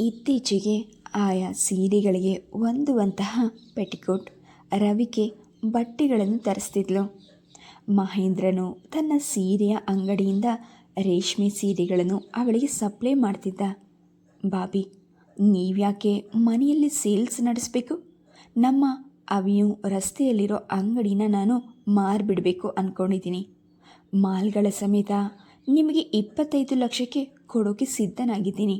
ಇತ್ತೀಚೆಗೆ ಆಯಾ ಸೀರೆಗಳಿಗೆ ಹೊಂದುವಂತಹ ಪೆಟಿಕೋಟ್, ರವಿಕೆ ಬಟ್ಟೆಗಳನ್ನು ತರಿಸ್ತಿದ್ಲು. ಮಹೇಂದ್ರನು ತನ್ನ ಸೀರೆಯ ಅಂಗಡಿಯಿಂದ ರೇಷ್ಮೆ ಸೀರೆಗಳನ್ನು ಅವಳಿಗೆ ಸಪ್ಲೈ ಮಾಡ್ತಿದ್ದ. ಬಾಬಿ, ನೀವ್ಯಾಕೆ ಮನೆಯಲ್ಲಿ ಸೇಲ್ಸ್ ನಡೆಸಬೇಕು? ನಮ್ಮ ಅವಿಯು ರಸ್ತೆಯಲ್ಲಿರೋ ಅಂಗಡಿನ ನಾನು ಮಾರಿಬಿಡಬೇಕು ಅಂದ್ಕೊಂಡಿದ್ದೀನಿ. ಮಾಲ್ಗಳ ಸಮೇತ ನಿಮಗೆ 25 ಲಕ್ಷಕ್ಕೆ ಕೊಡೋಕೆ ಸಿದ್ಧನಾಗಿದ್ದೀನಿ.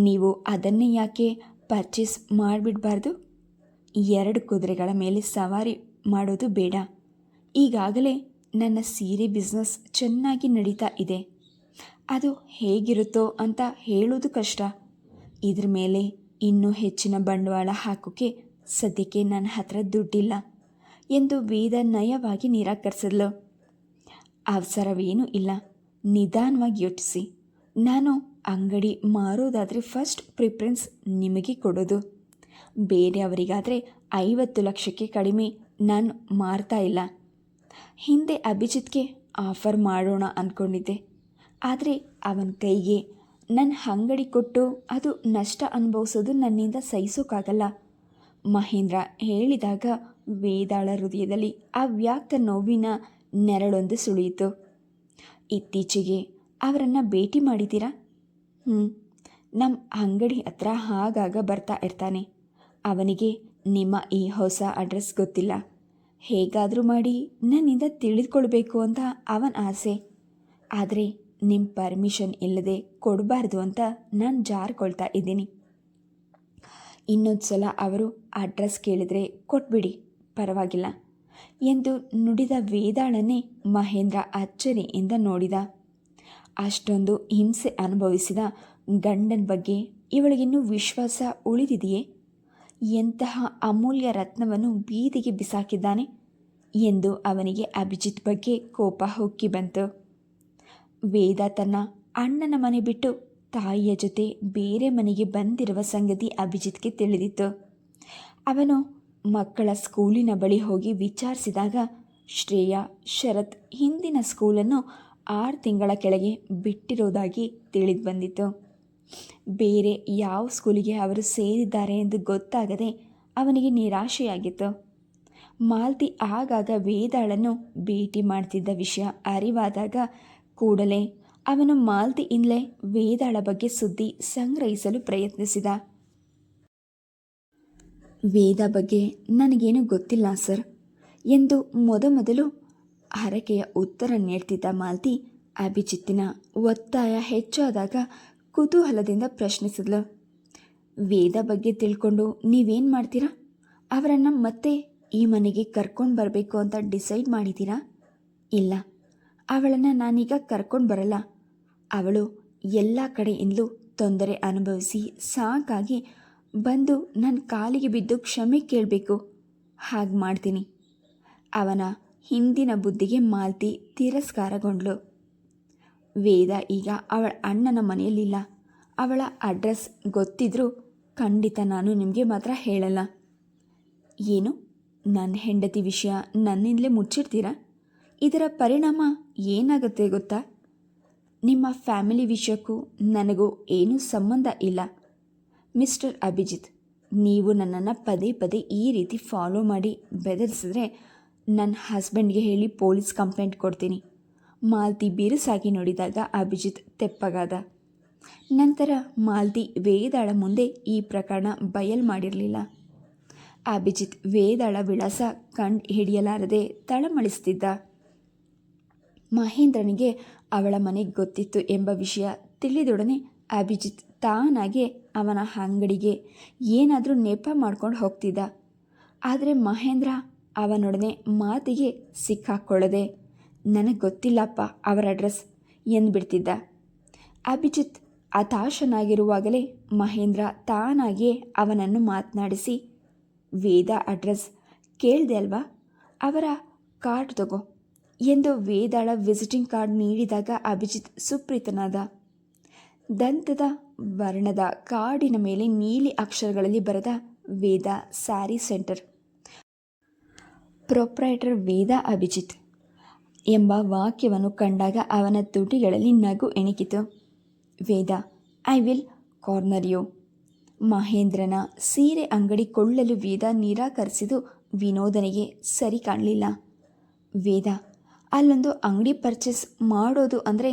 ನೀವು ಅದನ್ನೇ ಯಾಕೆ ಪರ್ಚೇಸ್ ಮಾಡಿಬಿಡಬಾರ್ದು? 2 ಕುದುರೆಗಳ ಮೇಲೆ ಸವಾರಿ ಮಾಡೋದು ಬೇಡ. ಈಗಾಗಲೇ ನನ್ನ ಸೀರೆ ಬಿಸ್ನೆಸ್ ಚೆನ್ನಾಗಿ ನಡೀತಾ ಇದೆ. ಅದು ಹೇಗಿರುತ್ತೋ ಅಂತ ಹೇಳೋದು ಕಷ್ಟ. ಇದ್ರ ಮೇಲೆ ಇನ್ನೂ ಹೆಚ್ಚಿನ ಬಂಡವಾಳ ಹಾಕೋಕ್ಕೆ ಸದ್ಯಕ್ಕೆ ನನ್ನ ಹತ್ರ ದುಡ್ಡಿಲ್ಲ ಎಂದು ವೇದ ನಯವಾಗಿ ನಿರಾಕರಿಸಿದ್ಲು. ಅವಸರವೇನೂ ಇಲ್ಲ, ನಿಧಾನವಾಗಿ ಯೋಚಿಸಿ. ನಾನು ಅಂಗಡಿ ಮಾರೋದಾದರೆ ಫಸ್ಟ್ ಪ್ರಿಫರೆನ್ಸ್ ನಿಮಗೆ ಕೊಡೋದು. ಬೇರೆಯವರಿಗಾದರೆ 50 ಲಕ್ಷಕ್ಕೆ ಕಡಿಮೆ ನಾನು ಮಾರ್ತಾ ಇಲ್ಲ. ಹಿಂದೆ ಅಭಿಜಿತ್ಗೆ ಆಫರ್ ಮಾಡೋಣ ಅಂದ್ಕೊಂಡಿದ್ದೆ. ಆದರೆ ಅವನ ಕೈಗೆ ನನ್ನ ಅಂಗಡಿ ಕೊಟ್ಟು ಅದು ನಷ್ಟ ಅನುಭವಿಸೋದು ನನ್ನಿಂದ ಸಹಿಸೋಕ್ಕಾಗಲ್ಲ. ಮಹೇಂದ್ರ ಹೇಳಿದಾಗ ವೇದಾಳ ಹೃದಯದಲ್ಲಿ ಅವ್ಯಕ್ತ ನೋವಿನ ನೆರಳೊಂದು ಸುಳಿಯಿತು. ಇತ್ತೀಚೆಗೆ ಅವರನ್ನು ಭೇಟಿ ಮಾಡಿದ್ದೀರಾ? ನಮ್ಮ ಅಂಗಡಿ ಹತ್ರ ಆಗಾಗ ಬರ್ತಾ ಇರ್ತಾನೆ. ಅವನಿಗೆ ನಿಮ್ಮ ಈ ಹೊಸ ಅಡ್ರೆಸ್ ಗೊತ್ತಿಲ್ಲ. ಹೇಗಾದರೂ ಮಾಡಿ ನನ್ನಿಂದ ತಿಳಿದುಕೊಳ್ಬೇಕು ಅಂತ ಅವನ ಆಸೆ. ಆದರೆ ನಿಮ್ಮ ಪರ್ಮಿಷನ್ ಇಲ್ಲದೆ ಕೊಡಬಾರ್ದು ಅಂತ ನಾನು ಜಾರ್ಕೊಳ್ತಾ ಇದ್ದೀನಿ. ಇನ್ನೊಂದು ಸಲ ಅವರು ಅಡ್ರೆಸ್ ಕೇಳಿದರೆ ಕೊಟ್ಬಿಡಿ, ಪರವಾಗಿಲ್ಲ ಎಂದು ನುಡಿದ ವೇದಾಳನ್ನೇ ಮಹೇಂದ್ರ ಅಚ್ಚರಿಯಿಂದ ನೋಡಿದ. ಅಷ್ಟೊಂದು ಹಿಂಸೆ ಅನುಭವಿಸಿದ ಗಂಡನ ಬಗ್ಗೆ ಇವಳಿಗಿನ್ನೂ ವಿಶ್ವಾಸ ಉಳಿದಿದೆಯೇ? ಎಂತಹ ಅಮೂಲ್ಯ ರತ್ನವನ್ನು ಬೀದಿಗೆ ಬಿಸಾಕಿದ್ದಾನೆ ಎಂದು ಅವನಿಗೆ ಅಭಿಜಿತ್ ಬಗ್ಗೆ ಕೋಪ ಹೊಕ್ಕಿ ಬಂತು. ವೇದ ತನ್ನ ಅಣ್ಣನ ಮನೆ ಬಿಟ್ಟು ತಾಯಿಯ ಜೊತೆ ಬೇರೆ ಮನೆಗೆ ಬಂದಿರುವ ಸಂಗತಿ ಅಭಿಜಿತ್ಗೆ ತಿಳಿದಿತ್ತು. ಅವನು ಮಕ್ಕಳ ಸ್ಕೂಲಿನ ಬಳಿ ಹೋಗಿ ವಿಚಾರಿಸಿದಾಗ ಶ್ರೇಯಾ, ಶರತ್ ಹಿಂದಿನ ಸ್ಕೂಲನ್ನು 6 ತಿಂಗಳ ಕೆಳಗೆ ಬಿಟ್ಟಿರೋದಾಗಿ ತಿಳಿದು ಬಂದಿತ್ತು. ಬೇರೆ ಯಾವ ಸ್ಕೂಲಿಗೆ ಅವರು ಸೇರಿದ್ದಾರೆ ಎಂದು ಗೊತ್ತಾಗದೆ ಅವನಿಗೆ ನಿರಾಶೆಯಾಗಿತ್ತು. ಮಾಲ್ತಿ ಆಗಾಗ ವೇದಾಳನ್ನು ಭೇಟಿ ಮಾಡ್ತಿದ್ದ ವಿಷಯ ಅರಿವಾದಾಗ ಕೂಡಲೇ ಅವನು ಮಾಲ್ತಿಯಿಂದಲೇ ವೇದಾಳ ಬಗ್ಗೆ ಸುದ್ದಿ ಸಂಗ್ರಹಿಸಲು ಪ್ರಯತ್ನಿಸಿದ. ವೇದ ಬಗ್ಗೆ ನನಗೇನು ಗೊತ್ತಿಲ್ಲ ಸರ್ ಎಂದು ಮೊದಮೊದಲು ಹರಕೆಯ ಉತ್ತರ ನೀಡ್ತಿದ್ದ ಮಾಲ್ತಿ ಅಭಿಜಿತ್ತಿನ ಒತ್ತಾಯ ಹೆಚ್ಚಾದಾಗ ಕುತೂಹಲದಿಂದ ಪ್ರಶ್ನಿಸಿದ್ಲು. ವೇದ ಬಗ್ಗೆ ತಿಳ್ಕೊಂಡು ನೀವೇನು ಮಾಡ್ತೀರಾ? ಅವರನ್ನು ಮತ್ತೆ ಈ ಮನೆಗೆ ಕರ್ಕೊಂಡು ಬರಬೇಕು ಅಂತ ಡಿಸೈಡ್ ಮಾಡಿದ್ದೀರಾ? ಇಲ್ಲ, ಅವಳನ್ನು ನಾನೀಗ ಕರ್ಕೊಂಡು ಬರಲ್ಲ. ಅವಳು ಎಲ್ಲ ಕಡೆಯಿಂದಲೂ ತೊಂದರೆ ಅನುಭವಿಸಿ ಸಾಕಾಗಿ ಬಂದು ನನ್ನ ಕಾಲಿಗೆ ಬಿದ್ದು ಕ್ಷಮೆ ಕೇಳಬೇಕು. ಹಾಗೆ ಮಾಡ್ತೀನಿ. ಅವನ ಹಿಂದಿನ ಬುದ್ಧಿಗೆ ಮಾಲ್ತಿ ತಿರಸ್ಕಾರಗೊಂಡ್ಳು. ವೇದ ಈಗ ಅವಳ ಅಣ್ಣನ ಮನೆಯಲ್ಲಿಲ್ಲ. ಅವಳ ಅಡ್ರೆಸ್ ಗೊತ್ತಿದ್ರೂ ಖಂಡಿತ ನಾನು ನಿಮಗೆ ಮಾತ್ರ ಹೇಳಲ್ಲ. ಏನು, ನನ್ನ ಹೆಂಡತಿ ವಿಷಯ ನನ್ನಿಂದಲೇ ಮುಚ್ಚಿಡ್ತೀರಾ? ಇದರ ಪರಿಣಾಮ ಏನಾಗುತ್ತೆ ಗೊತ್ತಾ? ನಿಮ್ಮ ಫ್ಯಾಮಿಲಿ ವಿಷಯಕ್ಕೂ ನನಗೂ ಏನೂ ಸಂಬಂಧ ಇಲ್ಲ. ಮಿಸ್ಟರ್ ಅಭಿಜಿತ್, ನೀವು ನನ್ನನ್ನು ಪದೇ ಪದೇ ಈ ರೀತಿ ಫಾಲೋ ಮಾಡಿ ಬೆದರಿಸಿದ್ರೆ ನನ್ನ ಹಸ್ಬೆಂಡ್ಗೆ ಹೇಳಿ ಪೊಲೀಸ್ ಕಂಪ್ಲೇಂಟ್ ಕೊಡ್ತೀನಿ. ಮಾಲ್ತಿ ಬಿರುಸಾಗಿ ನೋಡಿದಾಗ ಅಭಿಜಿತ್ ತೆಪ್ಪಗಾದ. ನಂತರ ಮಾಲ್ತಿ ವೇದಾಳ ಮುಂದೆ ಈ ಪ್ರಕರಣ ಬಯಲು ಮಾಡಿರಲಿಲ್ಲ. ಅಭಿಜಿತ್ ವೇದಾಳ ವಿಳಾಸ ಕಂಡು ಹಿಡಿಯಲಾರದೆ ತಳಮಳಿಸ್ತಿದ್ದ. ಮಹೇಂದ್ರನಿಗೆ ಅವಳ ಮನೆಗೆ ಗೊತ್ತಿತ್ತು ಎಂಬ ವಿಷಯ ತಿಳಿದೊಡನೆ ಅಭಿಜಿತ್ ತಾನಾಗೆ ಅವನ ಅಂಗಡಿಗೆ ಏನಾದರೂ ನೆಪ ಮಾಡ್ಕೊಂಡು ಹೋಗ್ತಿದ್ದ. ಆದರೆ ಮಹೇಂದ್ರ ಅವನೊಡನೆ ಮಾತಿಗೆ ಸಿಕ್ಕಾಕೊಳ್ಳದೆ ನನಗೆ ಗೊತ್ತಿಲ್ಲಪ್ಪ ಅವರ ಅಡ್ರೆಸ್ ಎಂದುಬಿಡ್ತಿದ್ದ. ಅಭಿಜಿತ್ ಹತಾಶನಾಗಿರುವಾಗಲೇ ಮಹೇಂದ್ರ ತಾನಾಗಿಯೇ ಅವನನ್ನು ಮಾತನಾಡಿಸಿ, ವೇದ ಅಡ್ರೆಸ್ ಕೇಳಿದೆ ಅಲ್ವಾ, ಅವರ ಕಾರ್ಡ್ ತಗೋ ಎಂದು ವೇದಾಳ ವಿಸಿಟಿಂಗ್ ಕಾರ್ಡ್ ನೀಡಿದಾಗ ಅಭಿಜಿತ್ ಸುಪ್ರೀತನಾದ. ದಂತದ ವರ್ಣದ ಕಾರ್ಡಿನ ಮೇಲೆ ನೀಲಿ ಅಕ್ಷರಗಳಲ್ಲಿ ಬರೆದ ವೇದ ಸ್ಯಾರಿ ಸೆಂಟರ್, ಪ್ರೊಪ್ರೈಟರ್ ವೇದ ಅಭಿಜಿತ್ ಎಂಬ ವಾಕ್ಯವನ್ನು ಕಂಡಾಗ ಅವನ ತುಟಿಗಳಲ್ಲಿ ನಗು ಎಣಿಕಿತು. ವೇದ, ಐ ವಿಲ್ ಕಾರ್ನರ್ ಯು ಮಹೇಂದ್ರನ ಸೀರೆ ಅಂಗಡಿ ಕೊಳ್ಳಲು ವೇದ ನಿರಾಕರಿಸಿದ್ದು ವಿನೋದನಿಗೆ ಸರಿ ಕಾಣಲಿಲ್ಲ. ವೇದ, ಅಲ್ಲೊಂದು ಅಂಗಡಿ ಪರ್ಚೇಸ್ ಮಾಡೋದು ಅಂದರೆ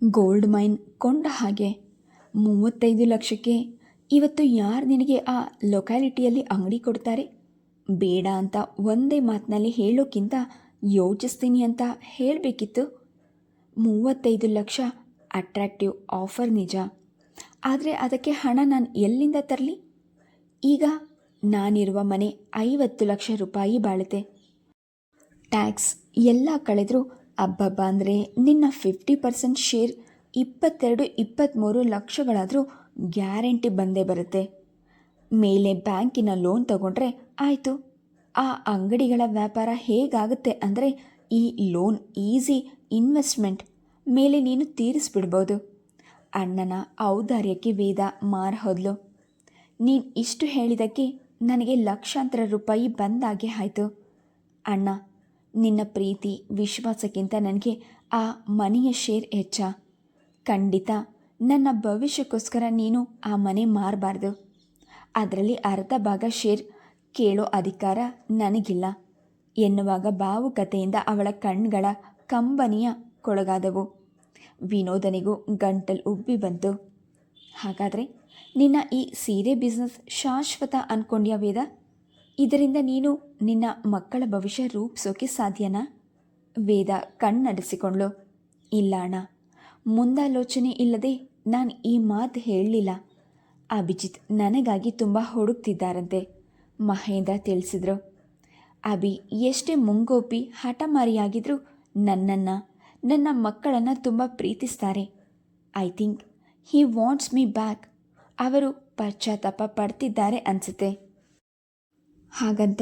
ಗೋಲ್ಡ್ ಮೈನ್ ಕೊಂಡ ಹಾಗೆ. 35 ಲಕ್ಷಕ್ಕೆ ಇವತ್ತು ಯಾರು ನಿನಗೆ ಆ ಲೊಕ್ಯಾಲಿಟಿಯಲ್ಲಿ ಅಂಗಡಿ ಕೊಡ್ತಾರೆ? ಬೇಡ ಅಂತ ಒಂದೇ ಮಾತಿನಲ್ಲಿ ಹೇಳೋಕ್ಕಿಂತ ಯೋಚಿಸ್ತೀನಿ ಅಂತ ಹೇಳಬೇಕಿತ್ತು. 35 ಲಕ್ಷ ಅಟ್ರಾಕ್ಟಿವ್ ಆಫರ್ ನಿಜ, ಆದರೆ ಅದಕ್ಕೆ ಹಣ ನಾನು ಎಲ್ಲಿಂದ ತರಲಿ? ಈಗ ನಾನಿರುವ ಮನೆ 50 ಲಕ್ಷ ರೂಪಾಯಿ ಬಾಳುತ್ತೆ. ಟ್ಯಾಕ್ಸ್ ಎಲ್ಲ ಕಳೆದರೂ ಅಬ್ಬಬ್ಬ ಅಂದರೆ ನಿನ್ನ 50% ಶೇರ್ 22-23 ಲಕ್ಷಗಳಾದರೂ ಗ್ಯಾರಂಟಿ ಬಂದೇ ಬರುತ್ತೆ. ಮೇಲೆ ಬ್ಯಾಂಕಿನ ಲೋನ್ ತಗೊಂಡ್ರೆ ಆಯಿತು. ಆ ಅಂಗಡಿಗಳ ವ್ಯಾಪಾರ ಹೇಗಾಗುತ್ತೆ ಅಂದರೆ ಈ ಲೋನ್ ಈಸಿ ಇನ್ವೆಸ್ಟ್ಮೆಂಟ್ ಮೇಲೆ ನೀನು ತೀರಿಸ್ಬಿಡ್ಬೋದು. ಅಣ್ಣನ ಔದಾರ್ಯಕ್ಕೆ ವೇದ ಮಾರಹೋದ್ಲು. ನೀನು ಇಷ್ಟು ಹೇಳಿದ್ದಕ್ಕೆ ನನಗೆ ಲಕ್ಷಾಂತರ ರೂಪಾಯಿ ಬಂದಾಗೆ ಆಯಿತು. ಅಣ್ಣ, ನಿನ್ನ ಪ್ರೀತಿ ವಿಶ್ವಾಸಕ್ಕಿಂತ ನನಗೆ ಆ ಮನೆಯ ಶೇರ್ ಹೆಚ್ಚ. ಖಂಡಿತ ನನ್ನ ಭವಿಷ್ಯಕ್ಕೋಸ್ಕರ ನೀನು ಆ ಮನೆ ಮಾರಬಾರ್ದು. ಅದರಲ್ಲಿ ಅರ್ಧ ಭಾಗ ಶೇರ್ ಕೇಳೋ ಅಧಿಕಾರ ನನಗಿಲ್ಲ ಎನ್ನುವಾಗ ಭಾವುಕತೆಯಿಂದ ಅವಳ ಕಣ್ಗಳ ಕಂಬನಿಯ ಕೊಳಗಾದವು. ವಿನೋದನಿಗೂ ಗಂಟಲು ಉಬ್ಬಿ ಬಂತು. ಹಾಗಾದರೆ ನಿನ್ನ ಈ ಸೀರೆ ಬಿಸ್ನೆಸ್ ಶಾಶ್ವತ ಅಂದ್ಕೊಂಡ್ಯಾ ವೇದ? ಇದರಿಂದ ನೀನು ನಿನ್ನ ಮಕ್ಕಳ ಭವಿಷ್ಯ ರೂಪಿಸೋಕೆ ಸಾಧ್ಯನಾ? ವೇದ ಕಣ್ಣಡಿಸಿಕೊಂಡ್ಳು. ಇಲ್ಲ ಅಣ್ಣ, ಮುಂದಾಲೋಚನೆ ಇಲ್ಲದೆ ನಾನು ಈ ಮಾತು ಹೇಳಲಿಲ್ಲ. ಅಭಿಜಿತ್ ನನಗಾಗಿ ತುಂಬ ಹುಡುಕ್ತಿದ್ದಾರಂತೆ, ಮಹೇಂದ್ರ ತಿಳಿಸಿದ್ರು. ಅಭಿ ಎಷ್ಟೇ ಮುಂಗೋಪಿ ಹಠಮಾರಿಯಾಗಿದ್ದರೂ ನನ್ನನ್ನು ನನ್ನ ಮಕ್ಕಳನ್ನು ತುಂಬ ಪ್ರೀತಿಸ್ತಾರೆ. I think he wants me back. ಅವರು ಪಶ್ಚಾತ್ತಾಪ ಪಡ್ತಿದ್ದಾರೆ ಅನಿಸುತ್ತೆ. ಹಾಗಂತ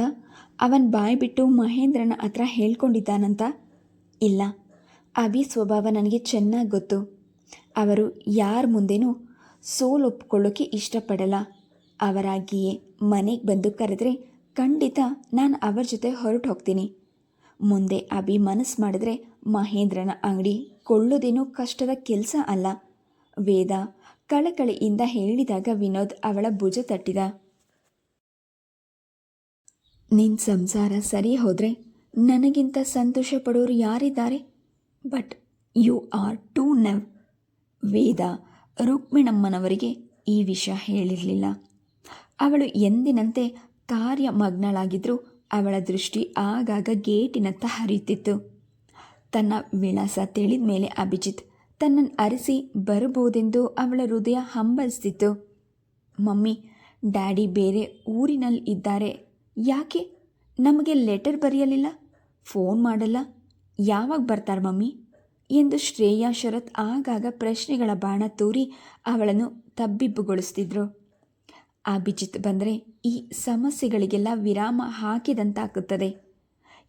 ಅವನ ಬಾಯಿ ಬಿಟ್ಟು ಮಹೇಂದ್ರನ ಹತ್ರ ಹೇಳ್ಕೊಂಡಿದ್ದಾನಂತ? ಇಲ್ಲ, ಅಭಿ ಸ್ವಭಾವ ನನಗೆ ಚೆನ್ನಾಗಿ ಗೊತ್ತು. ಅವರು ಯಾರ ಮುಂದೆನೂ ಸೋಲು ಒಪ್ಕೊಳ್ಳೋಕ್ಕೆ ಇಷ್ಟಪಡಲ್ಲ. ಅವರಾಗಿಯೇ ಮನೆಗೆ ಬಂದು ಕರೆದ್ರೆ ಖಂಡಿತ ನಾನು ಅವರ ಜೊತೆ ಹೊರಟು ಹೋಗ್ತೀನಿ. ಮುಂದೆ ಅಭಿ ಮನಸ್ಸು ಮಾಡಿದ್ರೆ ಮಹೇಂದ್ರನ ಅಂಗಡಿ ಕೊಳ್ಳೋದೇನೂ ಕಷ್ಟದ ಕೆಲಸ ಅಲ್ಲ. ವೇದ ಕಳಕಳಿಯಿಂದ ಹೇಳಿದಾಗ ವಿನೋದ್ ಅವಳ ಭುಜ ತಟ್ಟಿದ. ನಿನ್ನ ಸಂಸಾರ ಸರಿ ಹೋದರೆ ನನಗಿಂತ ಸಂತೋಷ ಪಡೋರು ಯಾರಿದ್ದಾರೆ? But you are too naive. Veda ರುಕ್ಮಿಣಮ್ಮನವರಿಗೆ ಈ ವಿಷಯ ಹೇಳಿರಲಿಲ್ಲ. ಅವಳು ಎಂದಿನಂತೆ ಕಾರ್ಯಮಗ್ನಳಾಗಿದ್ದರೂ ಅವಳ ದೃಷ್ಟಿ ಆಗಾಗ ಗೇಟಿನತ್ತ ಹರಿಯುತ್ತಿತ್ತು. ತನ್ನ ವಿಳಾಸ ತಿಳಿದ ಮೇಲೆ ಅಭಿಜಿತ್ ತನ್ನನ್ನು ಅರಸಿ ಬರಬಹುದೆಂದು ಅವಳ ಹೃದಯ ಹಂಬಲಿಸ್ತಿತ್ತು. ಮಮ್ಮಿ, ಡ್ಯಾಡಿ ಬೇರೆ ಊರಿನಲ್ಲಿ ಇದ್ದಾರೆ. ಯಾಕೆ ನಮಗೆ ಲೆಟರ್ ಬರೆಯಲಿಲ್ಲ, ಫೋನ್ ಮಾಡಲ್ಲ, ಯಾವಾಗ ಬರ್ತಾರೆ ಮಮ್ಮಿ ಎಂದು ಶ್ರೇಯಾ ಶರತ್ ಆಗಾಗ ಪ್ರಶ್ನೆಗಳ ಬಾಣ ತೂರಿ ಅವಳನ್ನು ತಬ್ಬಿಬ್ಬುಗೊಳಿಸ್ತಿದ್ರು. ಅಭಿಜಿತ್ ಬಂದರೆ ಈ ಸಮಸ್ಯೆಗಳಿಗೆಲ್ಲ ವಿರಾಮ ಹಾಕಿದಂತಾಗುತ್ತದೆ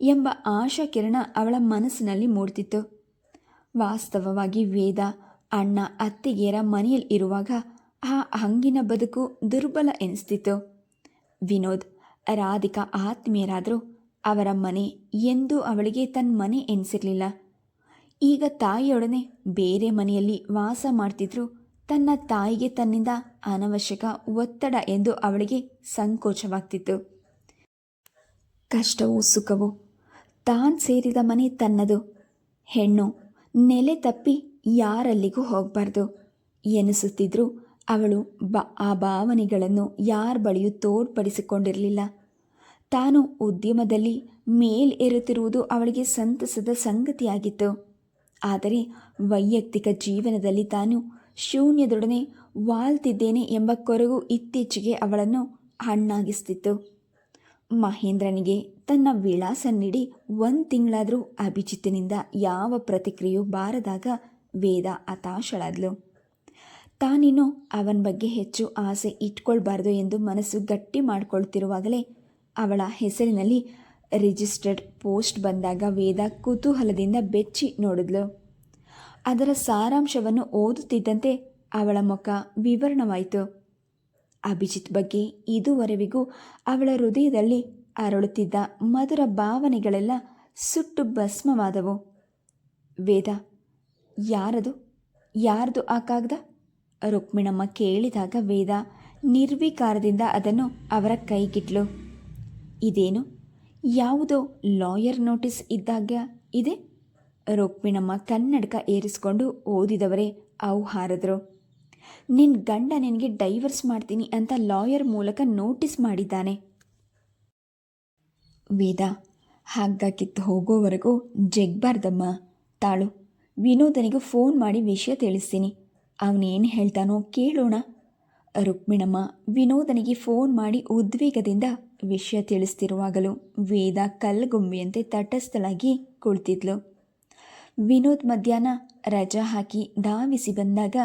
ಎಂಬ ಆಶಾಕಿರಣ ಅವಳ ಮನಸ್ಸಿನಲ್ಲಿ ಮೂಡ್ತಿತ್ತು. ವಾಸ್ತವವಾಗಿ ವೇದ ಅಣ್ಣ ಅತ್ತಿಗೆಯರ ಮನೆಯಲ್ಲಿ ಇರುವಾಗ ಆ ಹಂಗಿನ ಬದುಕು ದುರ್ಬಲ ಎನಿಸ್ತಿತ್ತು. ವಿನೋದ್ ರಾಧಿಕಾ ಆತ್ಮೀಯರಾದರೂ ಅವರ ಮನೆ ಎಂದೂ ಅವಳಿಗೆ ತನ್ನ ಮನೆ ಎನಿಸಿರಲಿಲ್ಲ. ಈಗ ತಾಯಿಯೊಡನೆ ಬೇರೆ ಮನೆಯಲ್ಲಿ ವಾಸ ಮಾಡ್ತಿದ್ರು ತನ್ನ ತಾಯಿಗೆ ತನ್ನಿಂದ ಅನವಶ್ಯಕ ಒತ್ತಡ ಎಂದು ಅವಳಿಗೆ ಸಂಕೋಚವಾಗ್ತಿತ್ತು. ಕಷ್ಟವೂ ಸುಖವೂ ತಾನು ಸೇರಿದ ಮನೆ ತನ್ನದು. ಹೆಣ್ಣು ನೆಲೆ ತಪ್ಪಿ ಯಾರಲ್ಲಿಗೂ ಹೋಗಬಾರ್ದು ಎನಿಸುತ್ತಿದ್ದರೂ ಅವಳು ಆ ಭಾವನೆಗಳನ್ನು ಯಾರ ಬಳಿಯೂ ತೋರ್ಪಡಿಸಿಕೊಂಡಿರಲಿಲ್ಲ. ತಾನು ಉದ್ಯಮದಲ್ಲಿ ಮೇಲೇರುತ್ತಿರುವುದು ಅವಳಿಗೆ ಸಂತಸದ ಸಂಗತಿಯಾಗಿತ್ತು. ಆದರೆ ವೈಯಕ್ತಿಕ ಜೀವನದಲ್ಲಿ ತಾನು ಶೂನ್ಯದೊಡನೆ ವಾಲ್ತಿದ್ದೇನೆ ಎಂಬ ಕೊರಗು ಇತ್ತೀಚೆಗೆ ಅವಳನ್ನು ಹಣ್ಣಾಗಿಸ್ತಿತ್ತು. ಮಹೇಂದ್ರನಿಗೆ ತನ್ನ ವಿಳಾಸ ನೀಡಿ 1 ತಿಂಗಳಾದರೂ ಅಭಿಜಿತ್ತಿನಿಂದ ಯಾವ ಪ್ರತಿಕ್ರಿಯೆಯೂ ಬಾರದಾಗ ವೇದ ಹತಾಶಳಾದ್ಲು. ತಾನಿನ್ನೂ ಅವನ ಬಗ್ಗೆ ಹೆಚ್ಚು ಆಸೆ ಇಟ್ಕೊಳ್ಬಾರ್ದು ಎಂದು ಮನಸ್ಸು ಗಟ್ಟಿ ಮಾಡಿಕೊಳ್ತಿರುವಾಗಲೇ ಅವಳ ಹೆಸರಿನಲ್ಲಿ ರಿಜಿಸ್ಟರ್ಡ್ ಪೋಸ್ಟ್ ಬಂದಾಗ ವೇದ ಕುತೂಹಲದಿಂದ ಬೆಚ್ಚಿ ನೋಡಿದ್ಲು. ಅದರ ಸಾರಾಂಶವನ್ನು ಓದುತ್ತಿದ್ದಂತೆ ಅವಳ ಮುಖ ವಿವರಣವಾಯಿತು. ಅಭಿಜಿತ್ ಬಗ್ಗೆ ಇದುವರೆವಿಗೂ ಅವಳ ಹೃದಯದಲ್ಲಿ ಅರಳುತ್ತಿದ್ದ ಮಧುರ ಭಾವನೆಗಳೆಲ್ಲ ಸುಟ್ಟು ಭಸ್ಮವಾದವು. ವೇದ, ಯಾರದು ಆ ಕಾಗದ ರುಕ್ಮಿಣಮ್ಮ ಕೇಳಿದಾಗ ವೇದ ನಿರ್ವಿಕಾರದಿಂದ ಅದನ್ನು ಅವರ ಕೈಗಿಟ್ಲು. ಇದೇನು, ಯಾವುದೋ ಲಾಯರ್ ನೋಟಿಸ್ ಇದ್ದಾಗ ಇದೆ. ರುಕ್ಮಿಣಮ್ಮ ಕನ್ನಡಕ ಏರಿಸ್ಕೊಂಡು ಓದಿದವರೇ ಅವು ಹಾರಿದ್ರು. ನಿನ್ನ ಗಂಡ ನಿನಗೆ ಡೈವರ್ಸ್ ಮಾಡ್ತೀನಿ ಅಂತ ಲಾಯರ್ ಮೂಲಕ ನೋಟಿಸ್ ಮಾಡಿದ್ದಾನೆ. ವೇದ, ಹಗ್ಗ ಕಿತ್ತು ಹೋಗೋವರೆಗೂ ಜಗ್ಬಾರ್ದಮ್ಮ. ತಾಳು, ವಿನೋದನಿಗೆ ಫೋನ್ ಮಾಡಿ ವಿಷಯ ತಿಳಿಸ್ತೀನಿ. ಅವನೇನು ಹೇಳ್ತಾನೋ ಕೇಳೋಣ. ರುಕ್ಮಿಣಮ್ಮ ವಿನೋದನಿಗೆ ಫೋನ್ ಮಾಡಿ ಉದ್ವೇಗದಿಂದ ವಿಷಯ ತಿಳಿಸ್ತಿರುವಾಗಲೂ ವೇದ ಕಲ್ಲುಗೊಂಬೆಯಂತೆ ತಟಸ್ಥಳಾಗಿ ಕುಳಿತಿದ್ಲು. ವಿನೋದ್ ಮಧ್ಯಾಹ್ನ ರಜಾ ಹಾಕಿ ಧಾವಿಸಿ ಬಂದಾಗ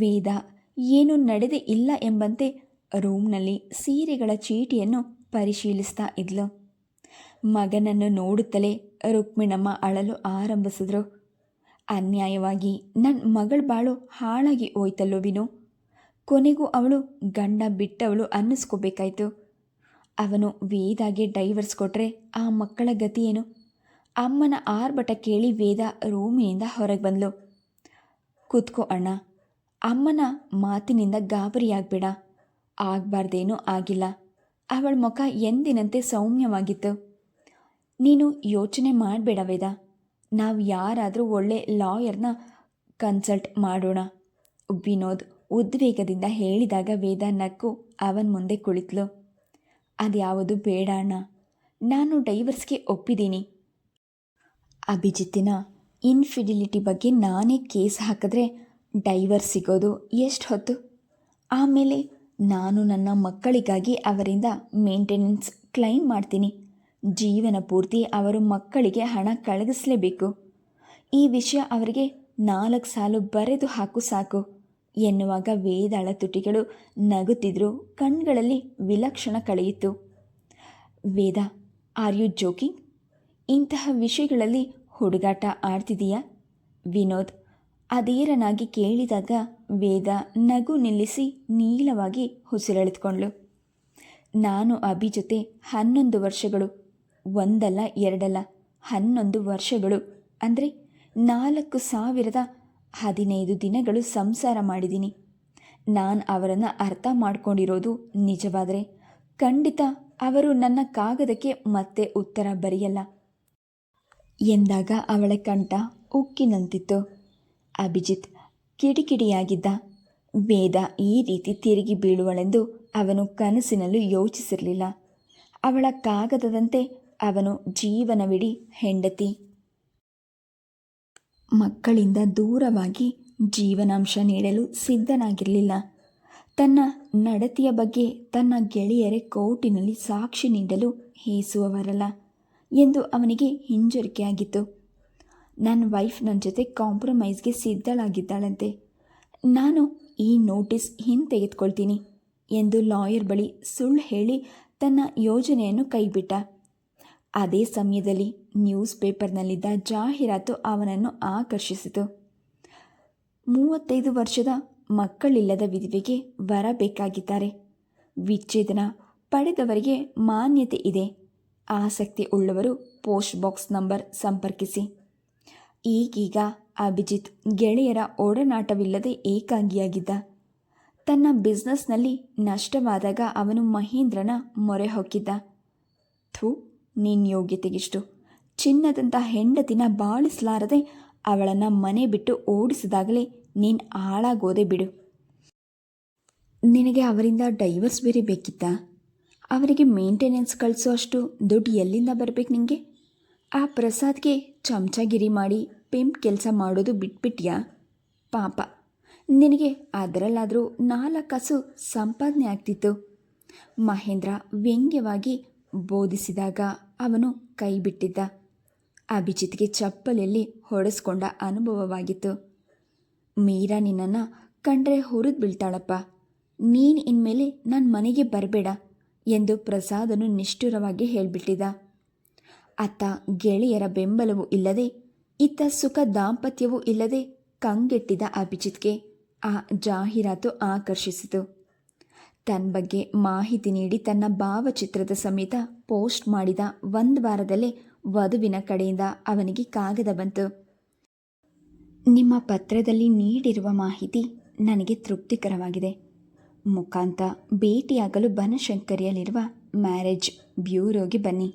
ವೇದ ಏನೂ ನಡೆದೇ ಇಲ್ಲ ಎಂಬಂತೆ ರೂಮ್ನಲ್ಲಿ ಸೀರೆಗಳ ಚೀಟಿಯನ್ನು ಪರಿಶೀಲಿಸ್ತಾ ಇದ್ಲು. ಮಗನನ್ನು ನೋಡುತ್ತಲೇ ರುಕ್ಮಿಣಮ್ಮ ಅಳಲು ಆರಂಭಿಸಿದ್ರು. ಅನ್ಯಾಯವಾಗಿ ನನ್ನ ಮಗಳ ಬಾಳು ಹಾಳಾಗಿ ಹೋಯ್ತಲ್ಲೋ ವಿನು. ಕೊನೆಗೂ ಅವಳು ಗಂಡ ಬಿಟ್ಟವಳು ಅನ್ನಿಸ್ಕೋಬೇಕಾಯ್ತು. ಅವನು ವೇದಾಗೆ ಡೈವರ್ಸ್ ಕೊಟ್ಟರೆ ಆ ಮಕ್ಕಳ ಗತಿ ಏನು? ಅಮ್ಮನ ಆರ್ಭಟ ಕೇಳಿ ವೇದ ರೂಮಿನಿಂದ ಹೊರಗೆ ಬಂದ್ಲು. ಕೂತ್ಕೋ ಅಣ್ಣ. ಅಮ್ಮನ ಮಾತಿನಿಂದ ಗಾಬರಿಯಾಗಬೇಡ. ಆಗಬಾರ್ದೇನೂ ಆಗಿಲ್ಲ. ಅವಳ ಮುಖ ಎಂದಿನಂತೆ ಸೌಮ್ಯವಾಗಿತ್ತು. ನೀನು ಯೋಚನೆ ಮಾಡಬೇಡ ವೇದ. ನಾವು ಯಾರಾದರೂ ಒಳ್ಳೆ ಲಾಯರ್ನ ಕನ್ಸಲ್ಟ್ ಮಾಡೋಣ. ವಿನೋದ್ ಉದ್ವೇಗದಿಂದ ಹೇಳಿದಾಗ ವೇದ ನಕ್ಕು ಅವನ ಮುಂದೆ ಕುಳಿತಳು. ಅದ್ಯಾವುದು ಬೇಡ ಅಣ್ಣ, ನಾನು ಡೈವರ್ಸ್ಗೆ ಒಪ್ಪಿದ್ದೀನಿ. ಅಭಿಜಿತ್ತಿನ ಇನ್ಫಿಡಿಲಿಟಿ ಬಗ್ಗೆ ನಾನೇ ಕೇಸ್ ಹಾಕಿದ್ರೆ ಡೈವರ್ಸ್ ಸಿಗೋದು ಎಷ್ಟು ಹೊತ್ತು? ಆಮೇಲೆ ನಾನು ನನ್ನ ಮಕ್ಕಳಿಗಾಗಿ ಅವರಿಂದ ಮೇಂಟೆನೆನ್ಸ್ ಕ್ಲೈಮ್ ಮಾಡ್ತೀನಿ. ಜೀವನ ಪೂರ್ತಿ ಅವರು ಮಕ್ಕಳಿಗೆ ಹಣ ಕಳಗಿಸಲೇಬೇಕು. ಈ ವಿಷಯ ಅವರಿಗೆ 4 ಸಾಲು ಬರೆದು ಹಾಕು ಸಾಕು ಎನ್ನುವಾಗ ವೇದಾಳ ತುಟಿಗಳು ನಗುತ್ತಿದ್ರೂ ಕಣ್ಗಳಲ್ಲಿ ವಿಲಕ್ಷಣ ಕಳೆಯಿತು. ವೇದ, ಆರ್ ಯು ಜೋಕಿಂಗ್? ಇಂತಹ ವಿಷಯಗಳಲ್ಲಿ ಹುಡುಗಾಟ ಆಡ್ತಿದೀಯಾ? ವಿನೋದ್ ಅಧೀರನಾಗಿ ಕೇಳಿದಾಗ ವೇದ ನಗು ನಿಲ್ಲಿಸಿ ನೀಳವಾಗಿ ಉಸಿರೆಳೆದುಕೊಂಡ್ಳು. ನಾನು ಅಭಿ ಜೊತೆ 11 ವರ್ಷಗಳು, ಒಂದಲ್ಲ ಎರಡಲ್ಲ 11 ವರ್ಷಗಳು, ಅಂದರೆ 4015 ದಿನಗಳು ಸಂಸಾರ ಮಾಡಿದ್ದೀನಿ. ನಾನು ಅವರನ್ನು ಅರ್ಥ ಮಾಡ್ಕೊಂಡಿರೋದು ನಿಜವಾದರೆ ಖಂಡಿತ ಅವರು ನನ್ನ ಕಾಗದಕ್ಕೆ ಮತ್ತೆ ಉತ್ತರ ಬರೆಯಲ್ಲ ಎಂದಾಗ ಅವಳ ಕಂಠ ಉಕ್ಕಿನಂತಿತ್ತು. ಅಭಿಜಿತ್ ಕಿಡಿಕಿಡಿಯಾಗಿದ್ದ. ವೇದ ಈ ರೀತಿ ತಿರುಗಿ ಬೀಳುವಳೆಂದು ಅವನು ಕನಸಿನಲ್ಲೂ ಯೋಚಿಸಿರಲಿಲ್ಲ. ಅವಳ ಕಾಗದದಂತೆ ಅವನು ಜೀವನವಿಡೀ ಹೆಂಡತಿ ಮಕ್ಕಳಿಂದ ದೂರವಾಗಿ ಜೀವನಾಂಶ ನೀಡಲು ಸಿದ್ಧನಾಗಿರಲಿಲ್ಲ. ತನ್ನ ನಡತೆಯ ಬಗ್ಗೆ ತನ್ನ ಗೆಳೆಯರೇ ಕೋರ್ಟಿನಲ್ಲಿ ಸಾಕ್ಷಿ ನೀಡಲು ಹೇಸುವವರಲ್ಲ ಎಂದು ಅವನಿಗೆ ಹಿಂಜರಿಕೆಯಾಗಿತ್ತು. ನನ್ನ ವೈಫ್ ನನ್ನ ಜೊತೆ ಕಾಂಪ್ರಮೈಸ್ಗೆ ಸಿದ್ಧಳಾಗಿದ್ದಾಳಂತೆ. ನಾನು ಈ ನೋಟಿಸ್ ಹಿಂತೆಗೆದುಕೊಳ್ತೀನಿ ಎಂದು ಲಾಯರ್ ಬಳಿ ಸುಳ್ಳು ಹೇಳಿ ತನ್ನ ಯೋಜನೆಯನ್ನು ಕೈಬಿಟ್ಟ. ಅದೇ ಸಮಯದಲ್ಲಿ ನ್ಯೂಸ್ ಪೇಪರ್ನಲ್ಲಿದ್ದ ಜಾಹೀರಾತು ಅವನನ್ನು ಆಕರ್ಷಿಸಿತು. 35 ವರ್ಷದ ಮಕ್ಕಳಿಲ್ಲದ ವಿಧವೆಗೆ ವರ ಬೇಕಾಗಿದ್ದಾರೆ. ವಿಚ್ಛೇದನ ಪಡೆದವರಿಗೆ ಮಾನ್ಯತೆ ಇದೆ. ಆಸಕ್ತಿ ಉಳ್ಳವರು ಪೋಸ್ಟ್ ಬಾಕ್ಸ್ ನಂಬರ್ ಸಂಪರ್ಕಿಸಿ. ಈಗೀಗ ಅಭಿಜಿತ್ ಗೆಳೆಯರ ಒಡನಾಟವಿಲ್ಲದೆ ಏಕಾಂಗಿಯಾಗಿದ್ದ. ತನ್ನ ಬಿಸ್ನೆಸ್ನಲ್ಲಿ ನಷ್ಟವಾದಾಗ ಅವನು ಮಹೇಂದ್ರನ ಮೊರೆ ಹೊಕ್ಕಿದ್ದ. ಥೂ, ನಿನ್ನ ಯೋಗ್ಯತೆಗಿಷ್ಟು. ಚಿನ್ನದಂಥ ಹೆಂಡತಿನ ಬಾಳಿಸಲಾರದೆ ಅವಳನ್ನು ಮನೆ ಬಿಟ್ಟು ಓಡಿಸಿದಾಗಲೇ ನೀನು ಹಾಳಾಗೋದೆ ಬಿಡು. ನಿನಗೆ ಅವರಿಂದ ಡೈವರ್ಸ್ ಬೇರೆ ಬೇಕಿತ್ತಾ? ಅವರಿಗೆ ಮೇಂಟೆನೆನ್ಸ್ ಕಳಿಸೋ ಅಷ್ಟು ದುಡ್ಡು ಎಲ್ಲಿಂದ ಬರಬೇಕು ನಿನಗೆ? ಆ ಪ್ರಸಾದ್ಗೆ ಚಮಚಗಿರಿ ಮಾಡಿ ಪಿಂಪ್ ಕೆಲಸ ಮಾಡೋದು ಬಿಟ್ಬಿಟ್ಯಾ? ಪಾಪ, ನಿನಗೆ ಅದರಲ್ಲಾದರೂ 4 ಕಾಸು ಸಂಪಾದನೆ ಆಗ್ತಿತ್ತು. ಮಹೇಂದ್ರ ವ್ಯಂಗ್ಯವಾಗಿ ಬೋಧಿಸಿದಾಗ ಅವನು ಕೈ ಬಿಟ್ಟಿದ್ದ. ಅಭಿಜಿತ್ಗೆ ಚಪ್ಪಲಿಯಲ್ಲಿ ಹೊಡೆಸ್ಕೊಂಡ ಅನುಭವವಾಗಿತ್ತು. ಮೀರಾ ನಿನ್ನನ್ನು ಕಂಡ್ರೆ ಹುರಿದು ಬೀಳ್ತಾಳಪ್ಪ. ನೀನು ಇನ್ಮೇಲೆ ನನ್ನ ಮನೆಗೆ ಬರಬೇಡ ಎಂದು ಪ್ರಸಾದನು ನಿಷ್ಠುರವಾಗಿ ಹೇಳಿಬಿಟ್ಟಿದ್ದ. ಅತ್ತ ಗೆಳೆಯರ ಬೆಂಬಲವೂ ಇಲ್ಲದೆ ಇತ್ತ ಸುಖ ದಾಂಪತ್ಯವೂ ಇಲ್ಲದೆ ಕಂಗೆಟ್ಟಿದ್ದ ಅಭಿಜಿತ್ಗೆ ಆ ಜಾಹೀರಾತು ಆಕರ್ಷಿಸಿತು. ತನ್ನ ಬಗ್ಗೆ ಮಾಹಿತಿ ನೀಡಿ ತನ್ನ ಭಾವಚಿತ್ರದ ಸಮೇತ ಪೋಸ್ಟ್ ಮಾಡಿದ 1 ವಾರದಲ್ಲೇ ವಧುವಿನ ಕಡೆಯಿಂದ ಅವನಿಗೆ ಕಾಗದ ಬಂತು. ನಿಮ್ಮ ಪತ್ರದಲ್ಲಿ ನೀಡಿರುವ ಮಾಹಿತಿ ನನಗೆ ತೃಪ್ತಿಕರವಾಗಿದೆ. ಮುಖಾಂತ ಭೇಟಿಯಾಗಲು ಬನಶಂಕರಿಯಲ್ಲಿರುವ ಮ್ಯಾರೇಜ್ ಬ್ಯೂರೋಗೆ ಬನ್ನಿ.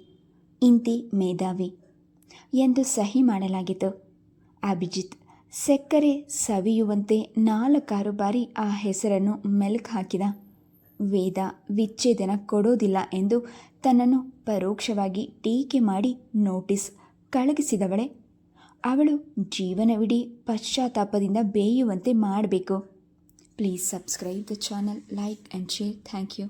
ಇಂತಿ ಮೇಧಾವಿ ಎಂದು ಸಹಿ ಮಾಡಲಾಗಿತ್ತು. ಅಭಿಜಿತ್ ಸಕ್ಕರೆ ಸವಿಯುವಂತೆ 4-6 ಬಾರಿ ಆ ಹೆಸರನ್ನು ಮೆಲುಕು ಹಾಕಿದ. ವೇದ ವಿಚ್ಛೇದನ ಕೊಡೋದಿಲ್ಲ ಎಂದು ತನ್ನನ್ನು ಪರೋಕ್ಷವಾಗಿ ಟೀಕೆ ಮಾಡಿ ನೋಟಿಸ್ ಕಳುಹಿಸಿದವಳೆ. ಅವಳು ಜೀವನವಿಡೀ ಪಶ್ಚಾತ್ತಾಪದಿಂದ ಬೇಯುವಂತೆ ಮಾಡಬೇಕು. Please subscribe the channel, like and share. Thank you.